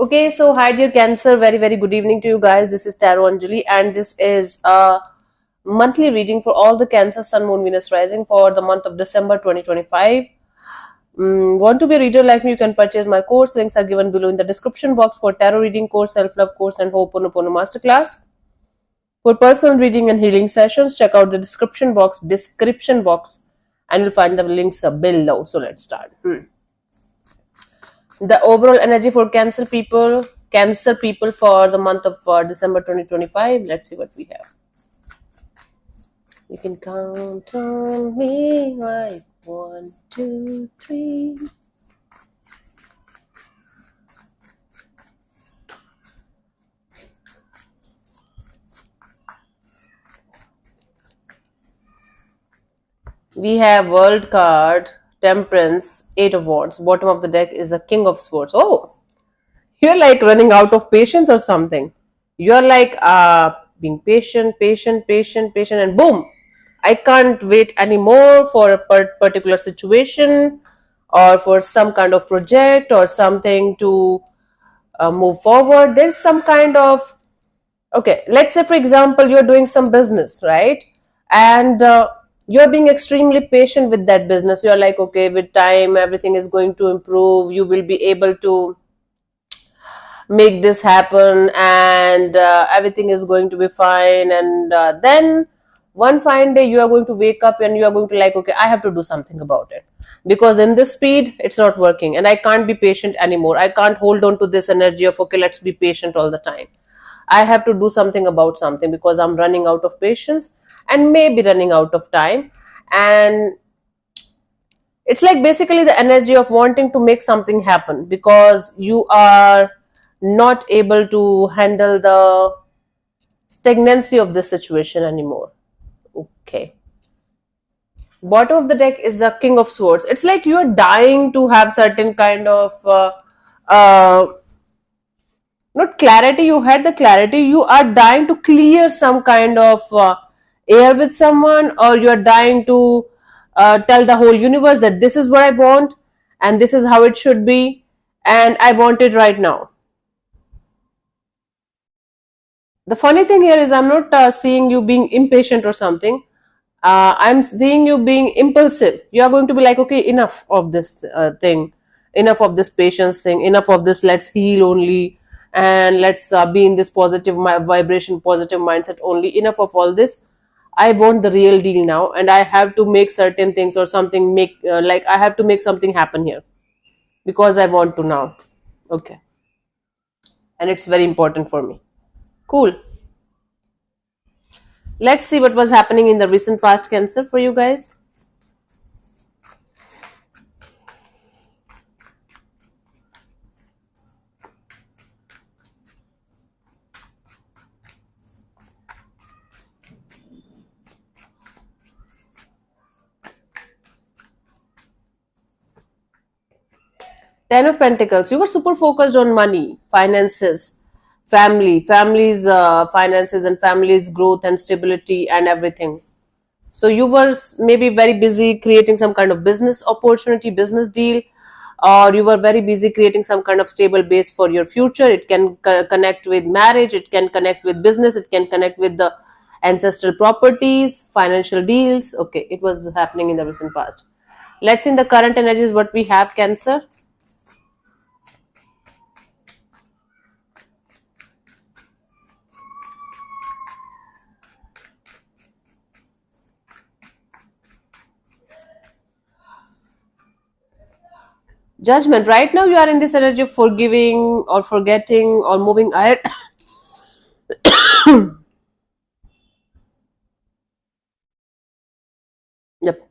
Okay, so hi dear Cancer, very good evening to you guys. This is Tarot Anjali, and this is a monthly reading for all the Cancer Sun, Moon, Venus rising for the month of December 2025. Want to be a reader like me? You can purchase my course. Links are given below in the description box for tarot reading course, self-love course, and Ho'oponopono masterclass. For personal reading and healing sessions, check out the description box, and you'll find the links below. So let's start. The overall energy for cancer people for the month of December 2025. Let's see what we have. You can count on me like 1 2 3. We have world card, temperance, 8 of wands. Bottom of the deck is a king of swords. Oh, you're like running out of patience or something. You're like being patient, and boom, I can't wait anymore for a particular situation or for some kind of project or something to move forward. There's some kind of, okay, let's say for example you're doing some business, right? And you're being extremely patient with that business. You're like, okay, with time everything is going to improve, you will be able to make this happen, and everything is going to be fine. And then one fine day you are going to wake up and you are going to like, okay, I have to do something about it, because in this speed it's not working and I can't be patient anymore. I can't hold on to this energy of, okay, let's be patient all the time. I have to do something about something because I'm running out of patience and maybe running out of time. And it's like basically the energy of wanting to make something happen because you are not able to handle the stagnancy of this situation anymore. Okay. Bottom of the deck is the king of swords. It's like you are dying to have certain kind of uh, not clarity. You had the clarity, you are dying to clear some kind of air with someone, or you are dying to tell the whole universe that this is what I want and this is how it should be and I want it right now. The funny thing here is I'm not seeing you being impatient or something. I'm seeing you being impulsive. You are going to be like, okay, enough of this thing, enough of this patience thing, enough of this, let's heal only, and let's be in this positive vibration, positive mindset only. Enough of all this. I want the real deal now, and I have to make certain things or something, make like I have to make something happen here because I want to now. Okay. And it's very important for me. Cool. Let's see what was happening in the recent past, Cancer, for you guys. Ten of Pentacles. You were super focused on money, finances, family's finances, and family's growth and stability and everything. So you were maybe very busy creating some kind of business opportunity, business deal, or you were very busy creating some kind of stable base for your future. It can connect with marriage, it can connect with business, it can connect with the ancestral properties, financial deals. Okay, it was happening in the recent past. Let's see in the current energies what we have, Cancer. Judgment. Right now you are in this energy of forgiving or forgetting or moving ahead. Yep.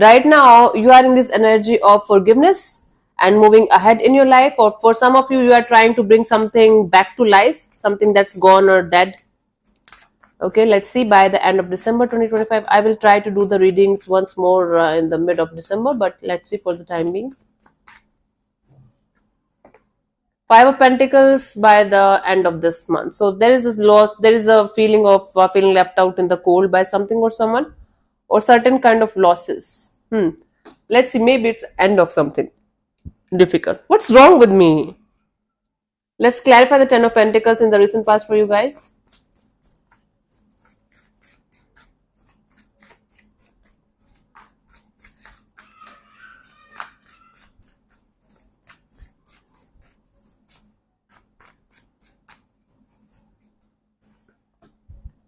Right now you are in this energy of forgiveness and moving ahead in your life, or for some of you, you are trying to bring something back to life, something that's gone or dead. Okay, let's see by the end of December 2025. I will try to do the readings once more in the mid of December, but let's see for the time being. Five of Pentacles by the end of this month. So there is this loss, there is a feeling of feeling left out in the cold by something or someone, or certain kind of losses. Let's see, maybe it's end of something difficult. What's wrong with me? Let's clarify the Ten of Pentacles in the recent past for you guys.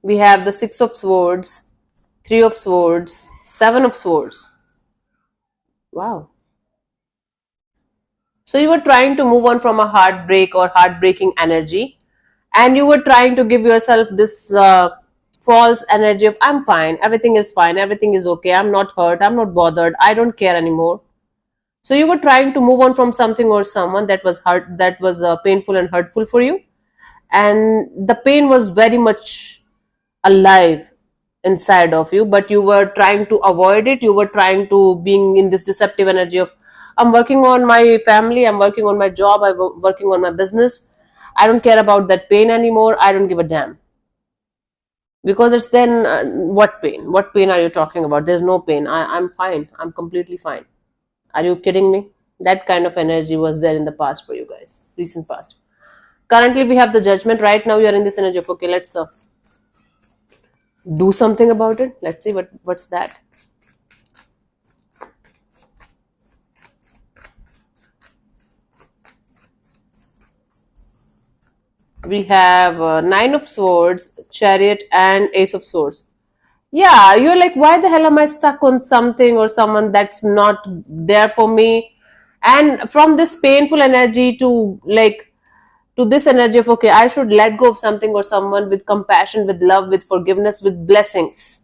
We have the Six of Swords, Three of Swords, Seven of Swords. Wow. So you were trying to move on from a heartbreak or heartbreaking energy, and you were trying to give yourself this false energy of I'm fine, everything is okay, I'm not hurt, I'm not bothered, I don't care anymore. So you were trying to move on from something or someone that was hurt, that was painful and hurtful for you, and the pain was very much alive inside of you, but you were trying to avoid it. You were trying to being in this deceptive energy of I'm working on my family, I'm working on my job, I'm working on my business, I don't care about that pain anymore, I don't give a damn. Because it's then what pain are you talking about? There's no pain, I'm fine, I'm completely fine. Are you kidding me? That kind of energy was there in the past for you guys, recent past. Currently we have the Judgment. Right now you are in this energy of okay, let's do something about it. Let's see what's that. We have Nine of Swords, Chariot, and Ace of Swords. Yeah, you're like, why the hell am I stuck on something or someone that's not there for me? And from this painful energy to like to this energy of okay, I should let go of something or someone with compassion, with love, with forgiveness, with blessings,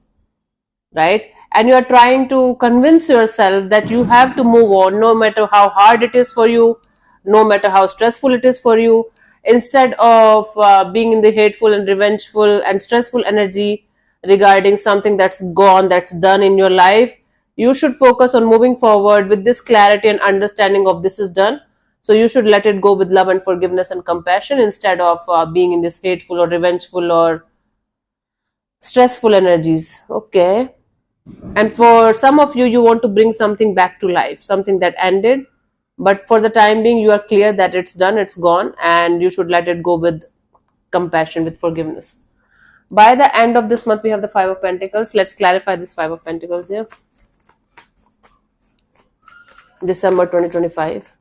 right? And you are trying to convince yourself that you have to move on no matter how hard it is for you, no matter how stressful it is for you, instead of being in the hateful and revengeful and stressful energy regarding something that's gone, that's done in your life. You should focus on moving forward with this clarity and understanding of this is done. So you should let it go with love and forgiveness and compassion instead of being in this hateful or revengeful or stressful energies. Okay. And for some of you, you want to bring something back to life, something that ended, but for the time being you are clear that it's done, it's gone, and you should let it go with compassion, with forgiveness. By the end of this month we have the Five of Pentacles. Let's clarify this Five of Pentacles here. December 2025.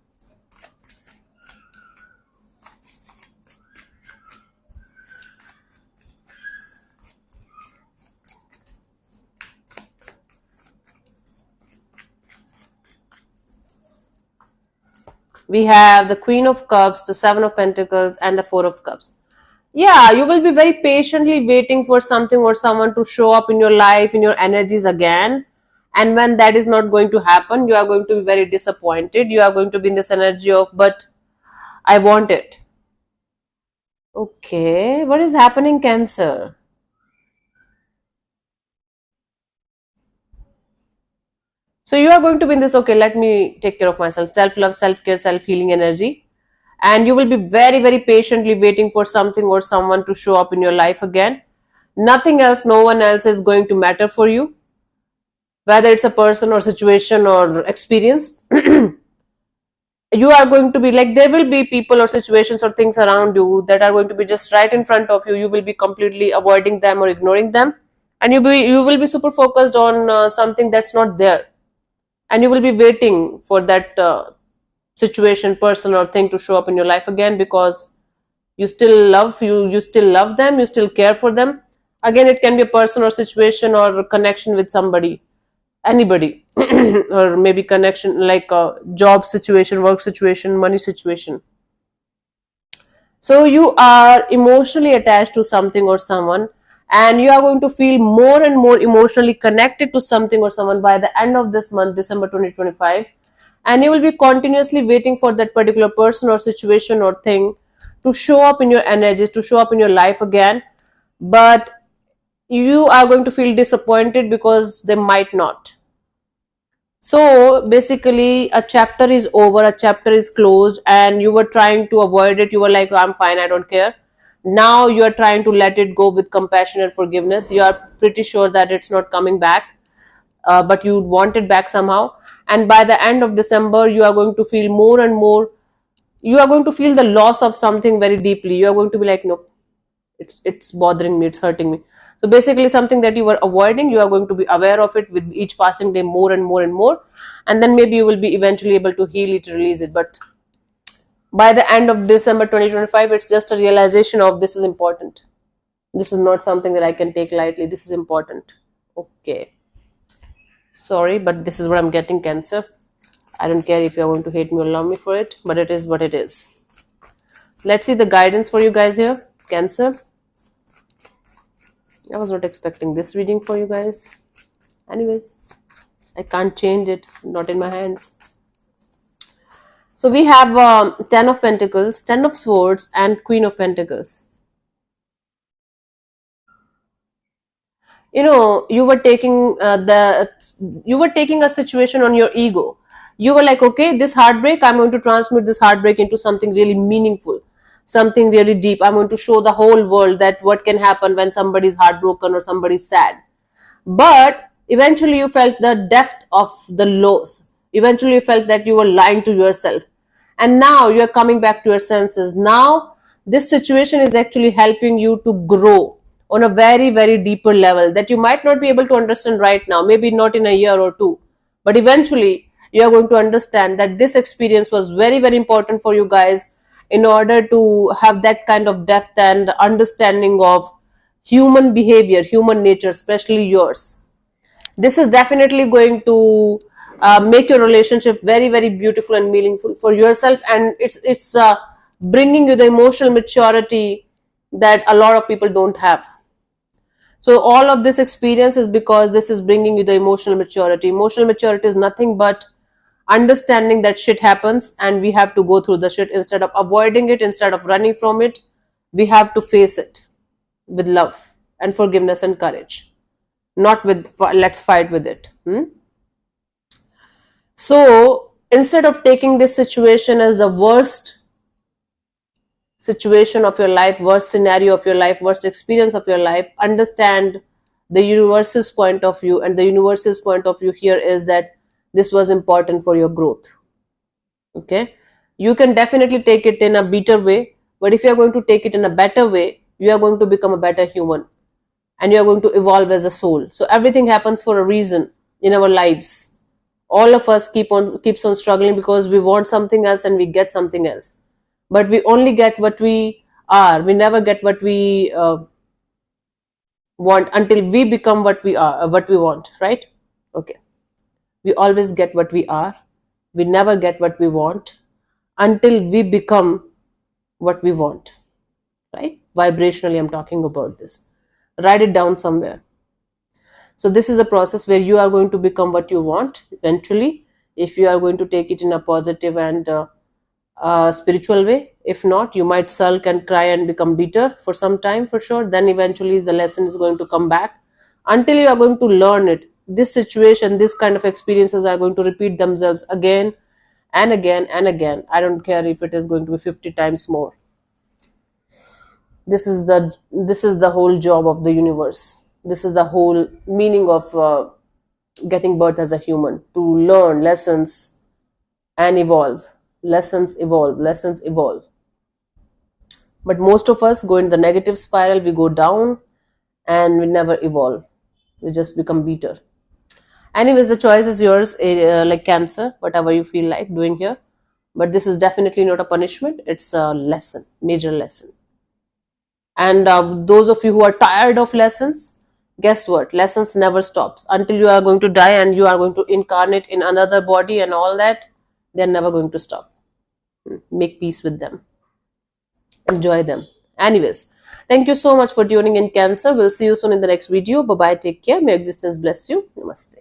We have the Queen of Cups, the Seven of Pentacles, and the Four of Cups. Yeah, you will be very patiently waiting for something or someone to show up in your life, in your energies again. And when that is not going to happen, you are going to be very disappointed. You are going to be in this energy of, but I want it. Okay, what is happening, Cancer? So you are going to be in this, okay, let me take care of myself, self-love, self-care, self-healing energy. And you will be very, very patiently waiting for something or someone to show up in your life again. Nothing else, no one else is going to matter for you, whether it's a person or situation or experience. You are going to be like, there will be people or situations or things around you that are going to be just right in front of you. You will be completely avoiding them or ignoring them, and you will be super focused on something that's not there, and you will be waiting for that situation, person, or thing to show up in your life again, because you still love you still love them, you still care for them. Again, it can be a person or situation or connection with somebody, anybody, or maybe connection like a job situation, work situation, money situation. So you are emotionally attached to something or someone, and you are going to feel more and more emotionally connected to something or someone by the end of this month, December 2025. And you will be continuously waiting for that particular person or situation or thing to show up in your energies, to show up in your life again. But you are going to feel disappointed because they might not. So basically, a chapter is over, a chapter is closed, and you were trying to avoid it. You were like, I'm fine, I don't care. Now you are trying to let it go with compassion and forgiveness. You are pretty sure that it's not coming back, but you want it back somehow. And by the end of December, you are going to feel more and more You are going to feel the loss of something very deeply. You are going to be like, no, it's bothering me, it's hurting me. So basically something that you were avoiding, you are going to be aware of it with each passing day more and more and more, and then maybe you will be eventually able to heal it, release it. But by the end of December 2025, it's just a realization of this is important. This is not something that I can take lightly. This is important. Okay. Sorry, but this is what I'm getting, Cancer. I don't care if you're going to hate me or love me for it, but it is what it is. Let's see the guidance for you guys here, Cancer. I was not expecting this reading for you guys. Anyways, I can't change it, not in my hands. So we have 10 of Pentacles, 10 of Swords, and Queen of Pentacles. You know, you were taking a situation on your ego. You were like, okay, this heartbreak, I'm going to transmute this heartbreak into something really meaningful, something really deep. I'm going to show the whole world that what can happen when somebody's heartbroken or somebody's sad. But eventually you felt the depth of the loss. Eventually you felt that you were lying to yourself. And now you're coming back to your senses. Now this situation is actually helping you to grow on a very, very deeper level that you might not be able to understand right now, maybe not in a year or two. But eventually you are going to understand that this experience was very, very important for you guys in order to have that kind of depth and understanding of human behavior, human nature, especially yours. This is definitely going to make your relationship very, very beautiful and meaningful for yourself, and it's bringing you the emotional maturity that a lot of people don't have. So all of this experience is because this is bringing you the emotional maturity. Emotional maturity is nothing but understanding that shit happens and we have to go through the shit. Instead of avoiding it, instead of running from it, we have to face it with love and forgiveness and courage, not with let's fight with it. So instead of taking this situation as the worst situation of your life, worst scenario of your life, worst experience of your life, understand the universe's point of view. And the universe's point of view here is that this was important for your growth. Okay, you can definitely take it in a better way, but if you are going to take it in a better way, you are going to become a better human and you are going to evolve as a soul. So everything happens for a reason in our lives. All of us keeps on struggling because we want something else and we get something else, but we only get what we are. We never get what we want until we become what we are, what we want, right? Okay, we always get what we are. We never get what we want until we become what we want, right? Vibrationally, I'm talking about this. Write it down somewhere. So this is a process where you are going to become what you want eventually, if you are going to take it in a positive and spiritual way. If not, you might sulk and cry and become bitter for some time, for sure. Then eventually the lesson is going to come back until you are going to learn it. This situation, this kind of experiences are going to repeat themselves again and again and again. I don't care if it is going to be 50 times more. This is the whole job of the universe. This is the whole meaning of getting birth as a human, to learn lessons and evolve. Lessons evolve, lessons evolve. But most of us go in the negative spiral. We go down and we never evolve. We just become bitter. Anyways, the choice is yours, like Cancer, whatever you feel like doing here. But this is definitely not a punishment. It's a lesson, major lesson. And those of you who are tired of lessons, guess what? Lessons never stops. Until you are going to die and you are going to incarnate in another body and all that, they're never going to stop. Make peace with them. Enjoy them. Anyways, thank you so much for tuning in, Cancer. We'll see you soon in the next video. Bye-bye. Take care. May existence bless you. Namaste.